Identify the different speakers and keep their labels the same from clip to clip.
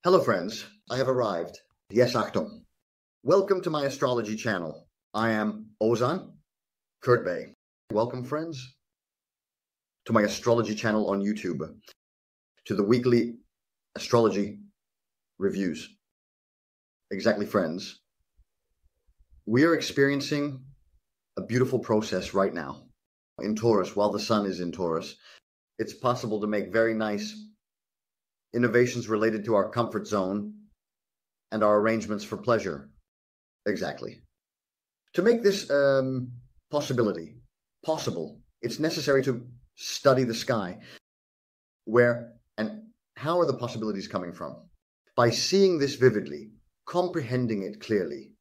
Speaker 1: Hello friends, I have arrived. Yes, Achtung. Welcome to my astrology channel. I am Ozan Kurtbey. Welcome friends to my astrology channel on YouTube, to the weekly astrology reviews. Exactly friends, we are experiencing a beautiful process right now. In Taurus, while the sun is in Taurus, it's possible to make very nice innovations related to our comfort zone and our arrangements for pleasure. Exactly. To make this possible, it's necessary to study the sky. Where and how are the possibilities coming from? By seeing this vividly, comprehending it clearly,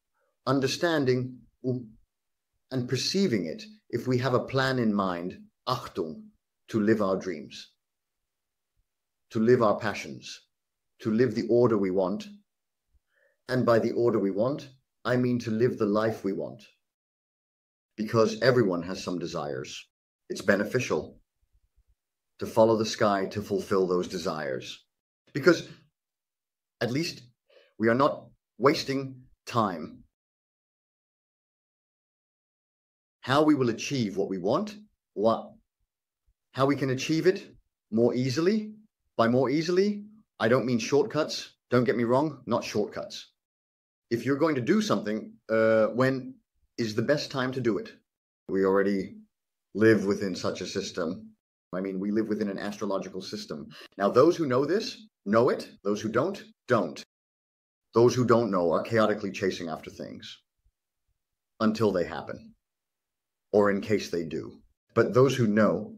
Speaker 1: understanding and perceiving it, if we have a plan in mind, Achtung, to live our dreams, to live our passions, to live the order we want. And by the order we want, I mean to live the life we want. Because everyone has some desires. It's beneficial to follow the sky to fulfill those desires. Because at least we are not wasting time. How we will achieve what we want, how we can achieve it more easily. By more easily, I don't mean shortcuts. Don't get me wrong, not shortcuts. If you're going to do something, when is the best time to do it? We already live within such a system. I mean, we live within an astrological system. Now, those who know this, know it. Those who don't, don't. Those who don't know are chaotically chasing after things until they happen, or in case they do. But those who know,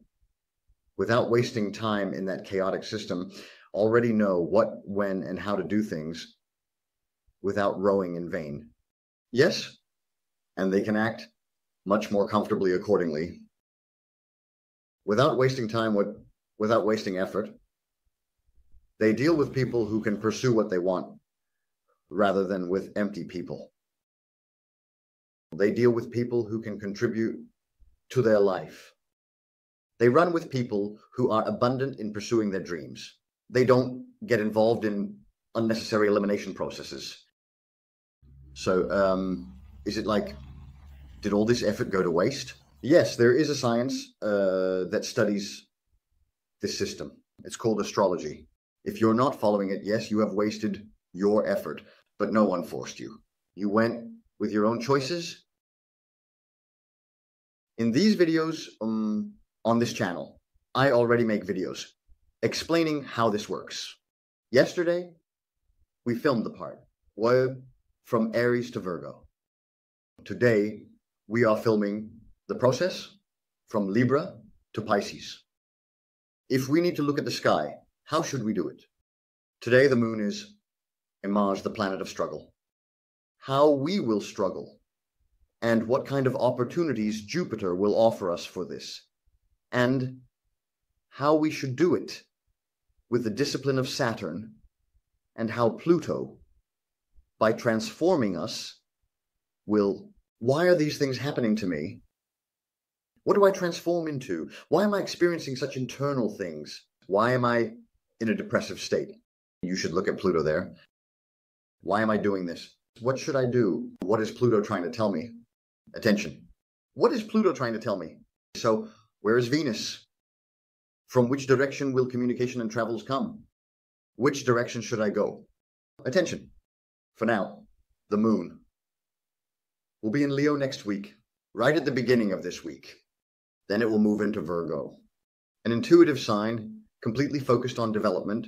Speaker 1: without wasting time in that chaotic system, already know what, when, and how to do things without rowing in vain. Yes, and they can act much more comfortably accordingly. Without wasting time, without wasting effort, they deal with people who can pursue what they want, rather than with empty people. They deal with people who can contribute to their life. They run with people who are abundant in pursuing their dreams. They don't get involved in unnecessary elimination processes. So, is it like, did all this effort go to waste? Yes, there is a science that studies this system. It's called astrology. If you're not following it, yes, you have wasted your effort, but no one forced you. You went with your own choices. In these videos on this channel, I already make videos explaining how this works. Yesterday, we filmed the part from Aries to Virgo. Today, we are filming the process from Libra to Pisces. If we need to look at the sky, how should we do it? Today, the moon is in Mars, the planet of struggle. How we will struggle, and what kind of opportunities Jupiter will offer us for this, and how we should do it with the discipline of Saturn, and how Pluto, by transforming us, will... Why are these things happening to me? What do I transform into? Why am I experiencing such internal things? Why am I in a depressive state? You should look at Pluto there. Why am I doing this? What should I do? What is Pluto trying to tell me? Attention. What is Pluto trying to tell me? So, where is Venus? From which direction will communication and travels come? Which direction should I go? Attention. For now, the moon will be in Leo next week, right at the beginning of this week. Then it will move into Virgo, an intuitive sign completely focused on development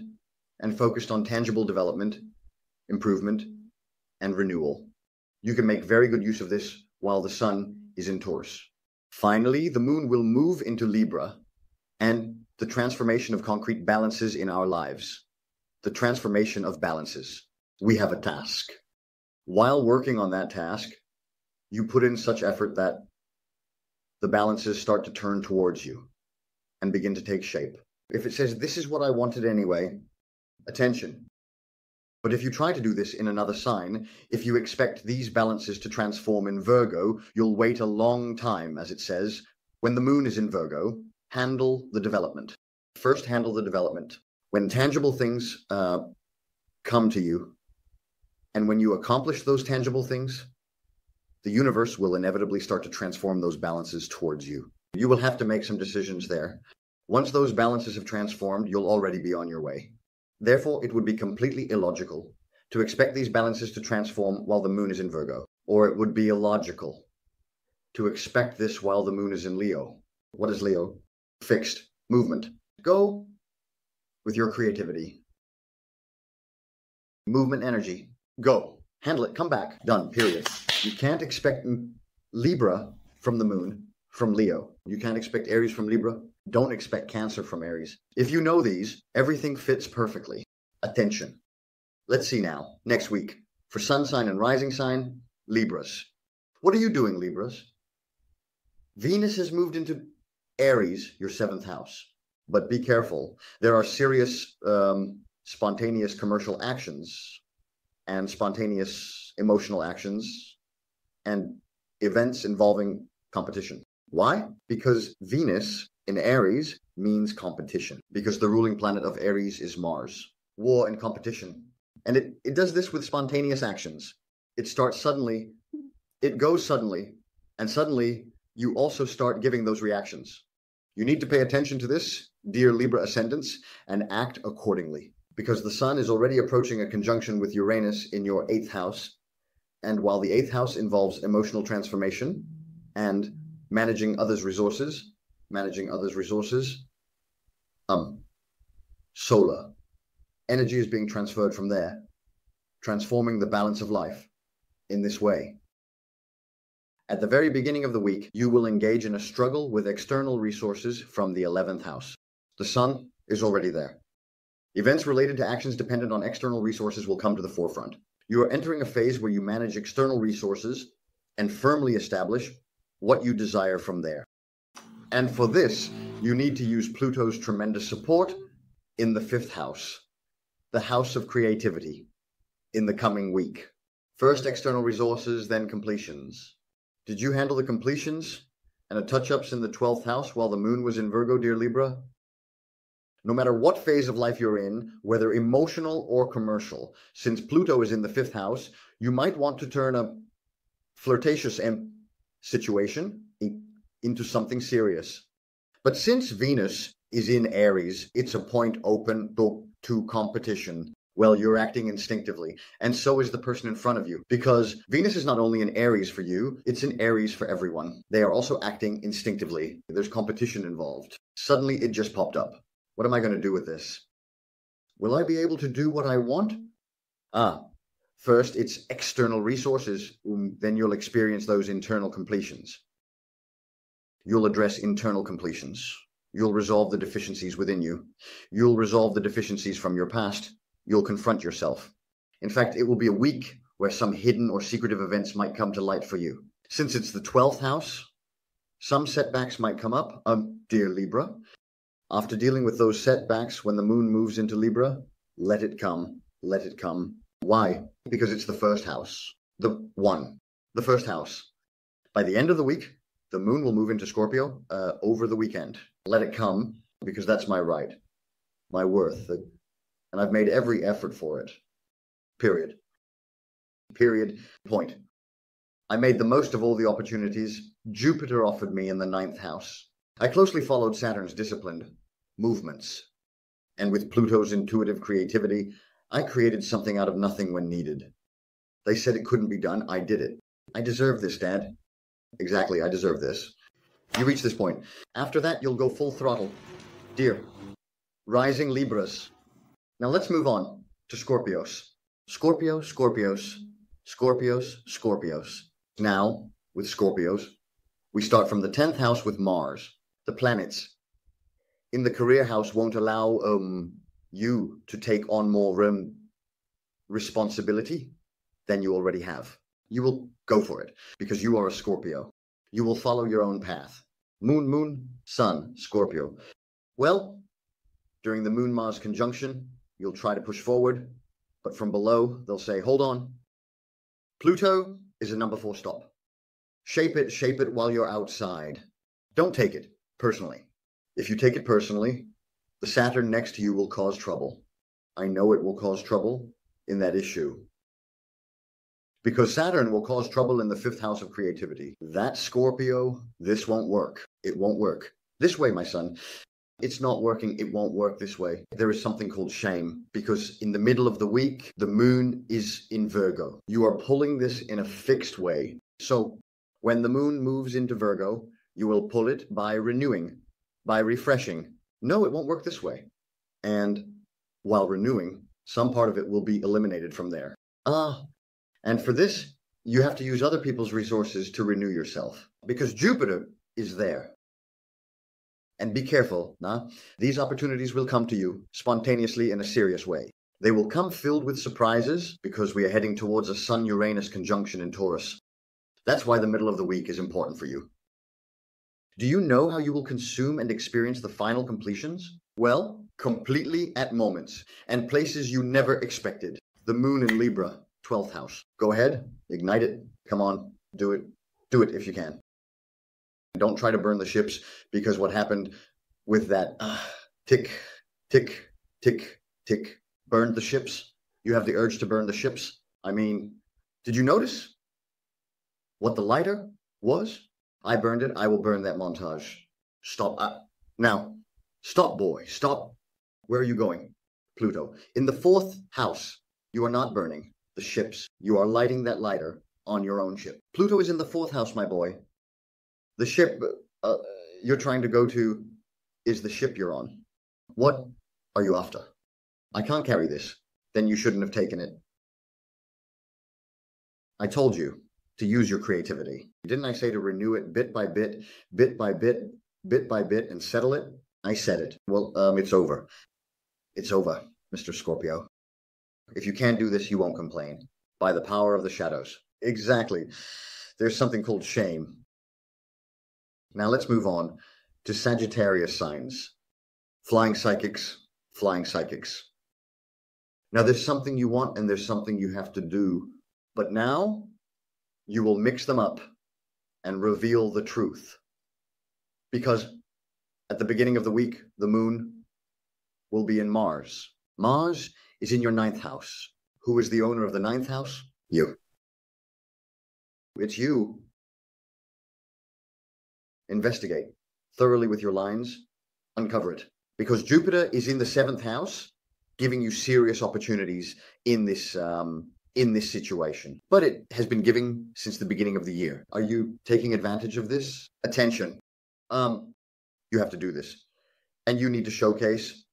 Speaker 1: and focused on tangible development, improvement, and renewal. You can make very good use of this while the sun is in Taurus. Finally, the moon will move into Libra and the transformation of concrete balances in our lives. The transformation of balances. We have a task. While working on that task, you put in such effort that the balances start to turn towards you and begin to take shape. If it says, this is what I wanted anyway, attention. But if you try to do this in another sign, if you expect these balances to transform in Virgo, you'll wait a long time, as it says. When the moon is in Virgo, handle the development. First, handle the development. When tangible things come to you. And when you accomplish those tangible things, the universe will inevitably start to transform those balances towards you. You will have to make some decisions there. Once those balances have transformed, you'll already be on your way. Therefore, it would be completely illogical to expect these balances to transform while the moon is in Virgo, or it would be illogical to expect this while the moon is in Leo. What is Leo? Fixed movement. Go with your creativity. Movement energy. Go. Handle it. Come back. Done. Period. You can't expect Libra from the moon, from Leo. You can't expect Aries from Libra. Don't expect Cancer from Aries. If you know these, everything fits perfectly. Attention. Let's see now. Next week. For sun sign and rising sign, Libras. What are you doing, Libras? Venus has moved into Aries, your 7th house. But be careful. There are serious spontaneous commercial actions and spontaneous emotional actions and events involving competition. Why? Because Venus in Aries means competition, because the ruling planet of Aries is Mars. War and competition. And it does this with spontaneous actions. It starts suddenly, it goes suddenly, and suddenly you also start giving those reactions. You need to pay attention to this, dear Libra ascendants, and act accordingly, because the sun is already approaching a conjunction with Uranus in your 8th house. And while the 8th house involves emotional transformation and managing others' resources, solar energy is being transferred from there, transforming the balance of life in this way. At the very beginning of the week, you will engage in a struggle with external resources from the 11th house. The sun is already there. Events related to actions dependent on external resources will come to the forefront. You are entering a phase where you manage external resources and firmly establish what you desire from there. And for this, you need to use Pluto's tremendous support in the 5th house, the house of creativity, in the coming week. First external resources, then completions. Did you handle the completions and the touch-ups in the 12th house while the moon was in Virgo, dear Libra? No matter what phase of life you're in, whether emotional or commercial, since Pluto is in the 5th house, you might want to turn a flirtatious situation into something serious. But since Venus is in Aries, it's a point open to competition. Well, you're acting instinctively, and so is the person in front of you, because Venus is not only in Aries for you, it's in Aries for everyone. They are also acting instinctively. There's competition involved. Suddenly, it just popped up. What am I going to do with this? Will I be able to do what I want? First, it's external resources. Then you'll experience those internal completions. You'll address internal completions. You'll resolve the deficiencies within you. You'll resolve the deficiencies from your past. You'll confront yourself. In fact, it will be a week where some hidden or secretive events might come to light for you. Since it's the 12th house, some setbacks might come up, dear Libra. After dealing with those setbacks, when the moon moves into Libra, let it come, let it come. Why? Because it's the 1st house. The first house. By the end of the week, the moon will move into Scorpio over the weekend. Let it come, because that's my right, my worth, and I've made every effort for it. Period. Point. I made the most of all the opportunities Jupiter offered me in the 9th house. I closely followed Saturn's disciplined movements. And with Pluto's intuitive creativity, I created something out of nothing when needed. They said it couldn't be done. I did it. I deserve this, Dad. Exactly, I deserve this. You reach this point. After that, you'll go full throttle. Dear, rising Libras. Now let's move on to Scorpios. Scorpios. Now, with Scorpios, we start from the 10th house with Mars. The planets in the career house won't allow you to take on more responsibility than you already have. You will go for it because you are a Scorpio. You will follow your own path. Moon, Sun, Scorpio. Well, during the Moon-Mars conjunction, you'll try to push forward, but from below, they'll say, hold on. Pluto is a number 4 stop. Shape it while you're outside. Don't take it personally. If you take it personally, the Saturn next to you will cause trouble. I know it will cause trouble in that issue. Because Saturn will cause trouble in the fifth house of creativity. That Scorpio, this won't work. It won't work. This way, my son. It's not working. It won't work this way. There is something called shame, because in the middle of the week, the moon is in Virgo. You are pulling this in a fixed way. So when the moon moves into Virgo, you will pull it by renewing, by refreshing. No, it won't work this way. And while renewing, some part of it will be eliminated from there. And for this, you have to use other people's resources to renew yourself, because Jupiter is there. And be careful, these opportunities will come to you spontaneously in a serious way. They will come filled with surprises, because we are heading towards a Sun-Uranus conjunction in Taurus. That's why the middle of the week is important for you. Do you know how you will consume and experience the final completions? Well, completely at moments and places you never expected. The moon in Libra, 12th house. Go ahead, ignite it. Come on, do it. Do it if you can. Don't try to burn the ships, because what happened with that tick, tick, tick, tick, burned the ships. You have the urge to burn the ships. I mean, did you notice what the lighter was? I burned it. I will burn that montage. Stop. Now, stop, boy. Stop. Where are you going? Pluto. In the fourth house, you are not burning the ships. You are lighting that lighter on your own ship. Pluto is in the fourth house, my boy. The ship you're trying to go to is the ship you're on. What are you after? I can't carry this. Then you shouldn't have taken it. I told you to use your creativity. Didn't I say to renew it bit by bit, bit by bit, bit by bit, and settle it? I said it. Well, it's over. It's over, Mr. Scorpio. If you can't do this, you won't complain. By the power of the shadows. Exactly. There's something called shame. Now let's move on to Sagittarius signs. Flying psychics, flying psychics. Now there's something you want and there's something you have to do. But now you will mix them up and reveal the truth. Because at the beginning of the week, the moon will be in Mars. Mars is in your 9th house. Who is the owner of the 9th house? You. It's you. Investigate thoroughly with your lines. Uncover it. Because Jupiter is in the 7th house, giving you serious opportunities in this situation. But it has been giving since the beginning of the year. Are you taking advantage of this? Attention. You have to do this. And you need to showcase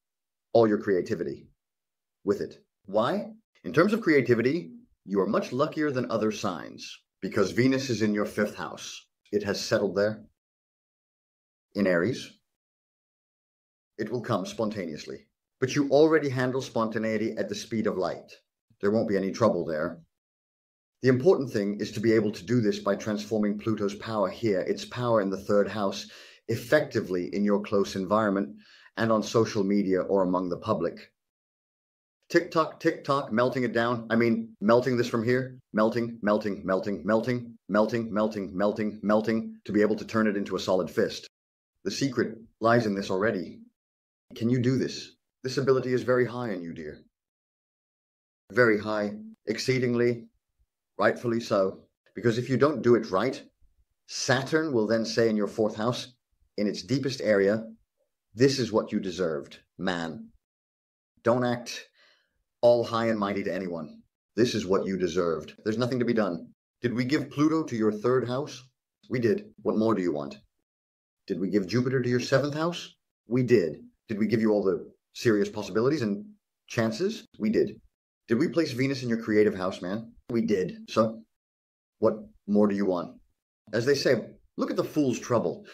Speaker 1: all your creativity with it. Why? In terms of creativity, you are much luckier than other signs, because Venus is in your 5th house. It has settled there in Aries. It will come spontaneously. But you already handle spontaneity at the speed of light. There won't be any trouble there. The important thing is to be able to do this by transforming Pluto's power here, its power in the 3rd house, effectively in your close environment and on social media or among the public. Tick-tock, melting it down. I mean, melting this from here, melting, melting, melting, melting, melting, melting, melting, melting, to be able to turn it into a solid fist. The secret lies in this already. Can you do this? This ability is very high in you, dear. Very high, exceedingly, rightfully so. Because if you don't do it right, Saturn will then say in your 4th house, in its deepest area, this is what you deserved, man. Don't act all high and mighty to anyone. This is what you deserved. There's nothing to be done. Did we give Pluto to your 3rd house? We did. What more do you want? Did we give Jupiter to your 7th house? We did. Did we give you all the serious possibilities and chances? We did. Did we place Venus in your creative house, man? We did. So, what more do you want? As they say, look at the fool's trouble.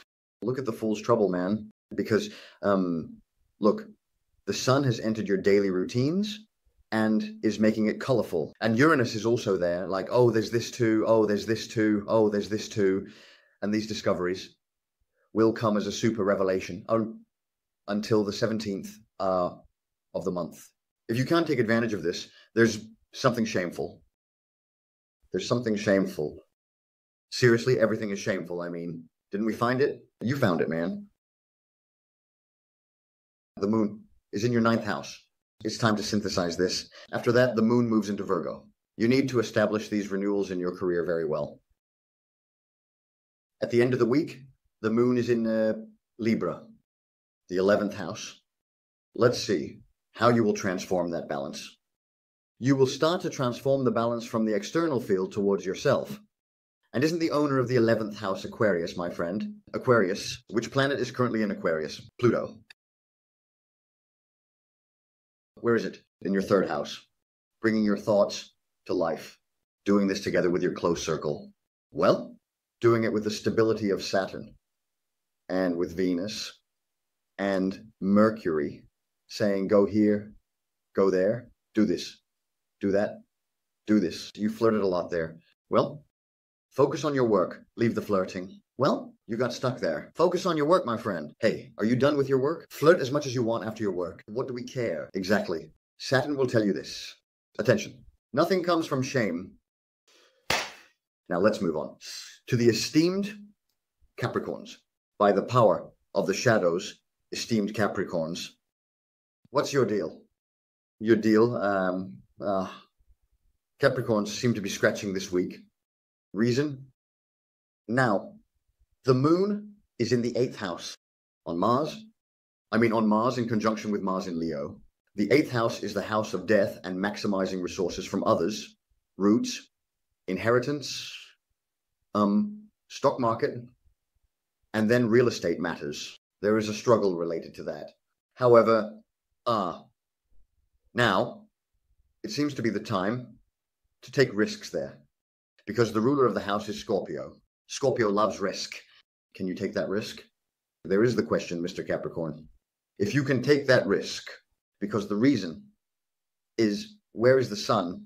Speaker 1: Look at the fool's trouble, man. Because, look, the sun has entered your daily routines and is making it colorful. And Uranus is also there, like, oh, there's this too, oh, there's this too, oh, there's this too. And these discoveries will come as a super revelation until the 17th of the month. If you can't take advantage of this, there's something shameful. There's something shameful. Seriously, everything is shameful. I mean, didn't we find it? You found it, man. The moon is in your 9th house. It's time to synthesize this. After that, the moon moves into Virgo. You need to establish these renewals in your career very well. At the end of the week, the moon is in Libra, the 11th house. Let's see how you will transform that balance. You will start to transform the balance from the external field towards yourself. And isn't the owner of the 11th house Aquarius, my friend? Aquarius. Which planet is currently in Aquarius? Pluto. Where is it? In your 3rd house. Bringing your thoughts to life. Doing this together with your close circle. Well, doing it with the stability of Saturn. And with Venus. And Mercury. Saying, go here, go there, do this, do that, do this. You flirted a lot there. Well, focus on your work. Leave the flirting. Well, you got stuck there. Focus on your work, my friend. Hey, are you done with your work? Flirt as much as you want after your work. What do we care? Exactly. Saturn will tell you this. Attention. Nothing comes from shame. Now let's move on. To the esteemed Capricorns. By the power of the shadows, esteemed Capricorns. What's your deal? Your deal? Capricorns seem to be scratching this week. Reason? Now, the moon is in the 8th house on Mars. On Mars in conjunction with Mars in Leo. The 8th house is the house of death and maximizing resources from others, roots, inheritance, stock market, and then real estate matters. There is a struggle related to that. However, now it seems to be the time to take risks there, because the ruler of the house is Scorpio. Scorpio loves risk. Can you take that risk? There is the question, Mr. Capricorn. If you can take that risk, because the reason is, where is the sun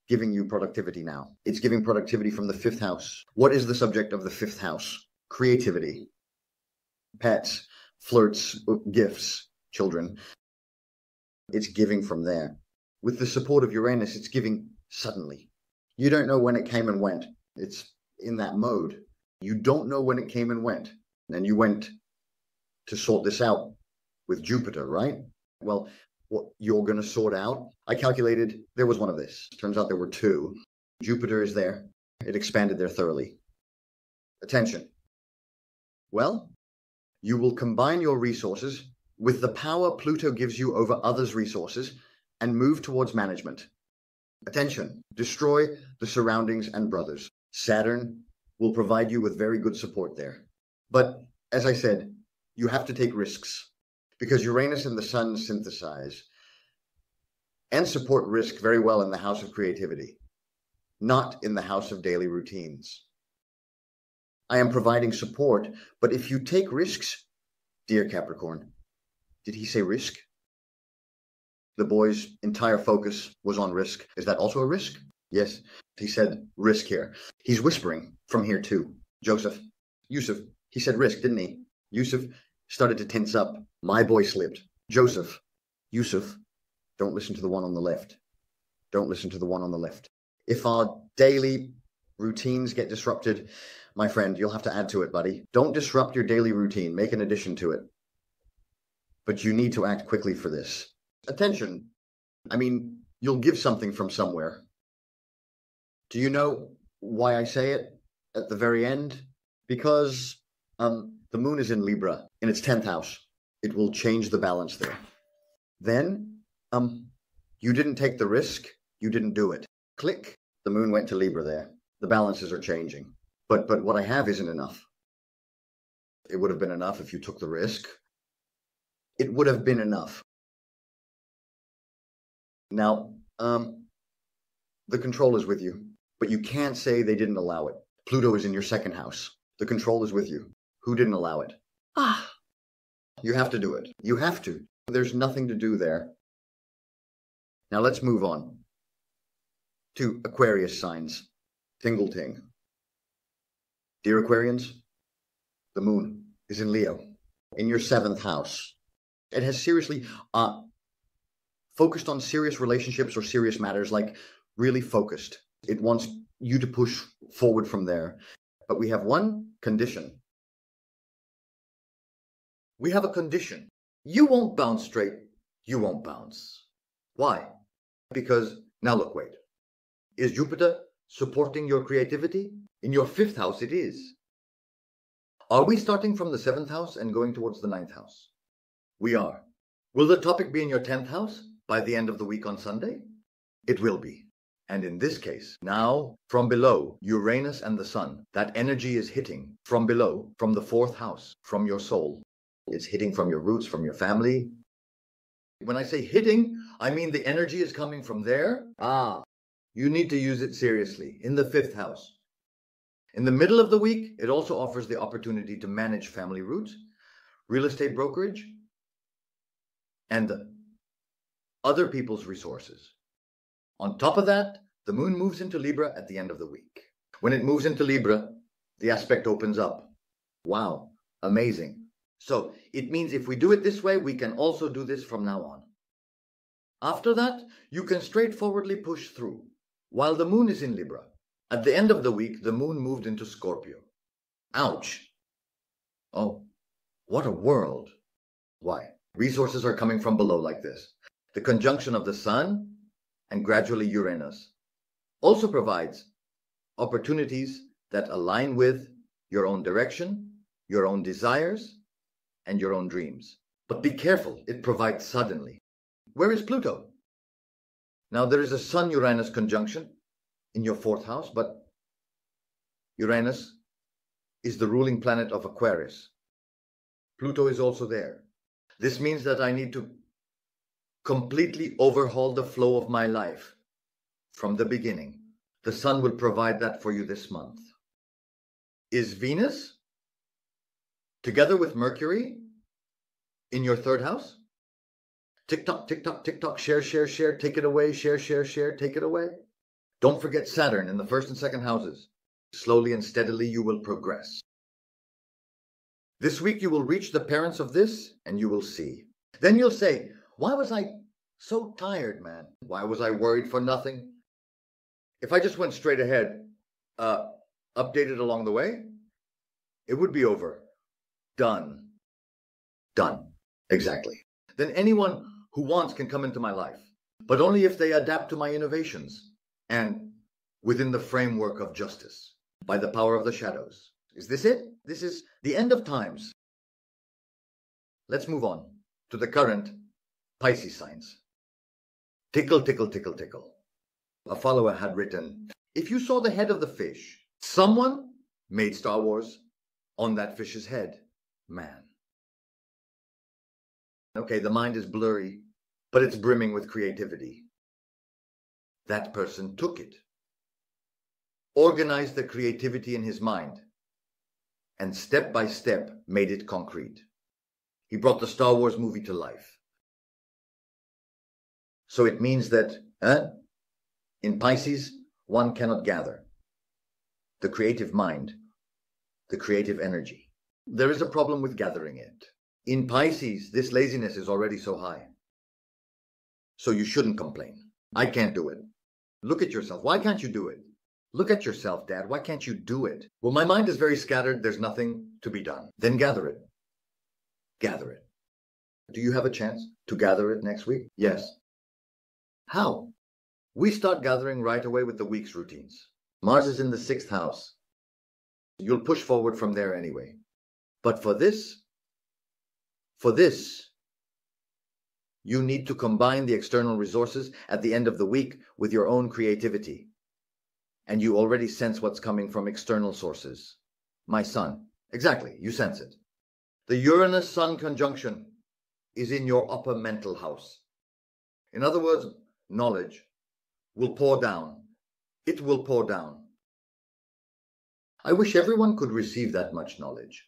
Speaker 1: giving you productivity now? It's giving productivity from the 5th house. What is the subject of the 5th house? Creativity, pets, flirts, gifts, children. It's giving from there. With the support of Uranus, it's giving suddenly. You don't know when it came and went. It's in that mode. You don't know when it came and went. And you went to sort this out with Jupiter, right? Well, what you're going to sort out, I calculated there was one of this. Turns out there were 2. Jupiter is there. It expanded there thoroughly. Attention. Well, you will combine your resources with the power Pluto gives you over others' resources and move towards management. Attention, destroy the surroundings and brothers. Saturn will provide you with very good support there. But as I said, you have to take risks because Uranus and the sun synthesize and support risk very well in the house of creativity, not in the house of daily routines. I am providing support, but if you take risks, dear Capricorn, did he say risk? The boy's entire focus was on risk. Is that also a risk? Yes, he said risk here. He's whispering from here too. Yusuf, he said risk, didn't he? Yusuf started to tense up. My boy slipped. Yusuf, don't listen to the one on the left. Don't listen to the one on the left. If our daily routines get disrupted, my friend, you'll have to add to it, buddy. Don't disrupt your daily routine. Make an addition to it. But you need to act quickly for this. Attention. You'll give something from somewhere. Do you know why I say it at the very end? Because the moon is in Libra, in its 10th house. It will change the balance there. Then, you didn't take the risk. You didn't do it. Click. The moon went to Libra there. The balances are changing. But what I have isn't enough. It would have been enough if you took the risk. It would have been enough. Now, the control is with you, but you can't say they didn't allow it. Pluto is in your 2nd house. The control is with you. Who didn't allow it? You have to do it. You have to. There's nothing to do there. Now let's move on to Aquarius signs. Tingle-ting. Dear Aquarians, the moon is in Leo, in your 7th house. It has seriously focused on serious relationships or serious matters, like really focused. It wants you to push forward from there. But we have one condition. We have a condition. You won't bounce straight. You won't bounce. Why? Because, now look, wait. Is Jupiter supporting your creativity? In your 5th house, it is. Are we starting from the 7th house and going towards the 9th house? We are. Will the topic be in your 10th house by the end of the week on Sunday? It will be. And in this case, now from below, Uranus and the Sun, that energy is hitting from below, from the 4th house, from your soul. It's hitting from your roots, from your family. When I say hitting, I mean the energy is coming from there. You need to use it seriously in the 5th house. In the middle of the week, it also offers the opportunity to manage family roots, real estate brokerage, and other people's resources. On top of that, the moon moves into Libra at the end of the week. When it moves into Libra, the aspect opens up. Wow, amazing. So it means if we do it this way, we can also do this from now on. After that, you can straightforwardly push through. While the moon is in Libra, at the end of the week, the moon moved into Scorpio. Ouch. Oh, what a world. Why? Resources are coming from below like this. The conjunction of the Sun and gradually Uranus also provides opportunities that align with your own direction, your own desires, and your own dreams. But be careful, it provides suddenly. Where is Pluto? Now there is a Sun-Uranus conjunction in your 4th house, but Uranus is the ruling planet of Aquarius. Pluto is also there. This means that I need to completely overhaul the flow of my life from the beginning. The Sun will provide that for you this month. Is Venus together with Mercury in your 3rd house? TikTok, TikTok, TikTok, share, share, share, take it away, share, share, share, take it away. Don't forget Saturn in the 1st and 2nd houses. Slowly and steadily you will progress. This week you will reach the parents of this and you will see. Then you'll say, why was I so tired, man? Why was I worried for nothing? If I just went straight ahead, updated along the way, it would be over. Done. Done. Exactly. Then anyone who wants can come into my life, but only if they adapt to my innovations and within the framework of justice, by the power of the shadows. Is this it? This is the end of times. Let's move on to the current Pisces signs. Tickle, tickle, tickle, tickle. A follower had written, if you saw the head of the fish, someone made Star Wars on that fish's head. Man. Okay, the mind is blurry, but it's brimming with creativity. That person took it, organized the creativity in his mind, and step by step made it concrete. He brought the Star Wars movie to life. So it means that in Pisces, one cannot gather the creative mind, the creative energy. There is a problem with gathering it. In Pisces, this laziness is already so high. So you shouldn't complain. I can't do it. Look at yourself. Why can't you do it? Look at yourself, Dad. Why can't you do it? Well, my mind is very scattered. There's nothing to be done. Then gather it. Gather it. Do you have a chance to gather it next week? Yes. How? We start gathering right away with the week's routines. Mars is in the 6th house. You'll push forward from there anyway. But for this, you need to combine the external resources at the end of the week with your own creativity. And you already sense what's coming from external sources. My Sun. Exactly, you sense it. The Uranus-Sun conjunction is in your upper mental house. In other words, knowledge will pour down. It will pour down. I wish everyone could receive that much knowledge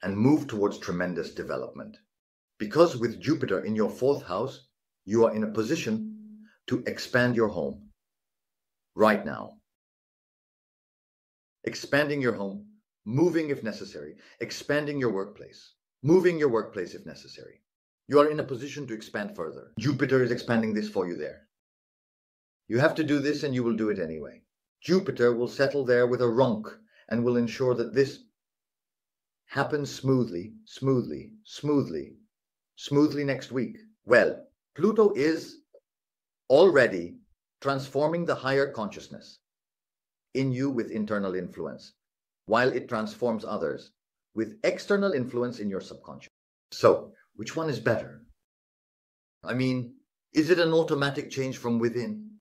Speaker 1: and move towards tremendous development. Because with Jupiter in your 4th house, you are in a position to expand your home right now. Expanding your home, moving if necessary, expanding your workplace, moving your workplace if necessary. You are in a position to expand further. Jupiter is expanding this for you there. You have to do this and you will do it anyway. Jupiter will settle there with a ronk and will ensure that this happens smoothly next week. Well, Pluto is already transforming the higher consciousness in you with internal influence, while it transforms others with external influence in your subconscious. So, which one is better? I mean, is it an automatic change from within?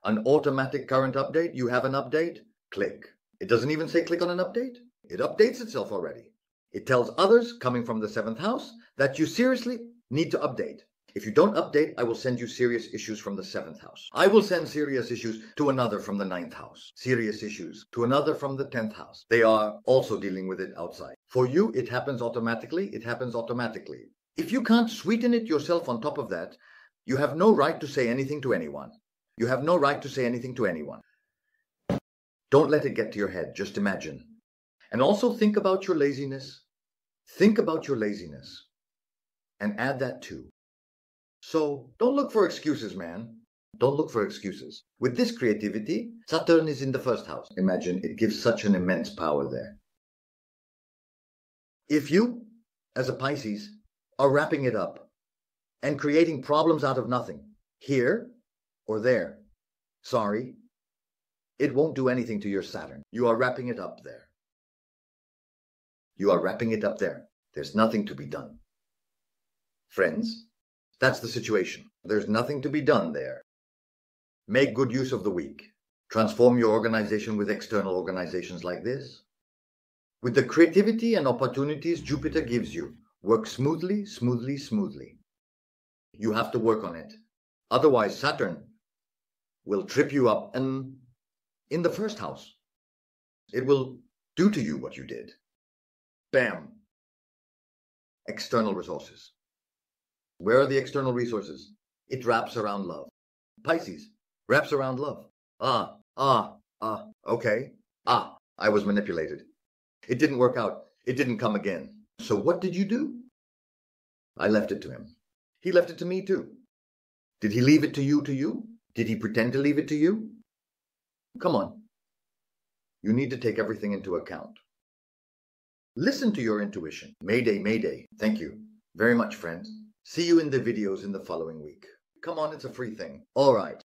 Speaker 1: An automatic current update? You have an update? Click. It doesn't even say click on an update. It updates itself already. It tells others coming from the 7th house that you seriously need to update. If you don't update, I will send you serious issues from the 7th house. I will send serious issues to another from the 9th house. Serious issues to another from the 10th house. They are also dealing with it outside. For you, it happens automatically. It happens automatically. If you can't sweeten it yourself on top of that, you have no right to say anything to anyone. You have no right to say anything to anyone. Don't let it get to your head. Just imagine. And also think about your laziness. Think about your laziness. And add that too. So don't look for excuses, man. Don't look for excuses. With this creativity, Saturn is in the 1st house. Imagine, it gives such an immense power there. If you, as a Pisces, are wrapping it up and creating problems out of nothing, here or there, sorry, it won't do anything to your Saturn. You are wrapping it up there. You are wrapping it up there. There's nothing to be done. Friends, that's the situation. There's nothing to be done there. Make good use of the week. Transform your organization with external organizations like this. With the creativity and opportunities Jupiter gives you, work smoothly, smoothly, smoothly. You have to work on it. Otherwise, Saturn will trip you up, and in the 1st house, it will do to you what you did. Bam! External resources. Where are the external resources? It wraps around love. Pisces wraps around love. Okay. I was manipulated. It didn't work out. It didn't come again. So what did you do? I left it to him. He left it to me too. Did he leave it to you? Did he pretend to leave it to you? Come on. You need to take everything into account. Listen to your intuition. Mayday, mayday. Thank you very much, friends. See you in the videos in the following week. Come on, it's a free thing. All right.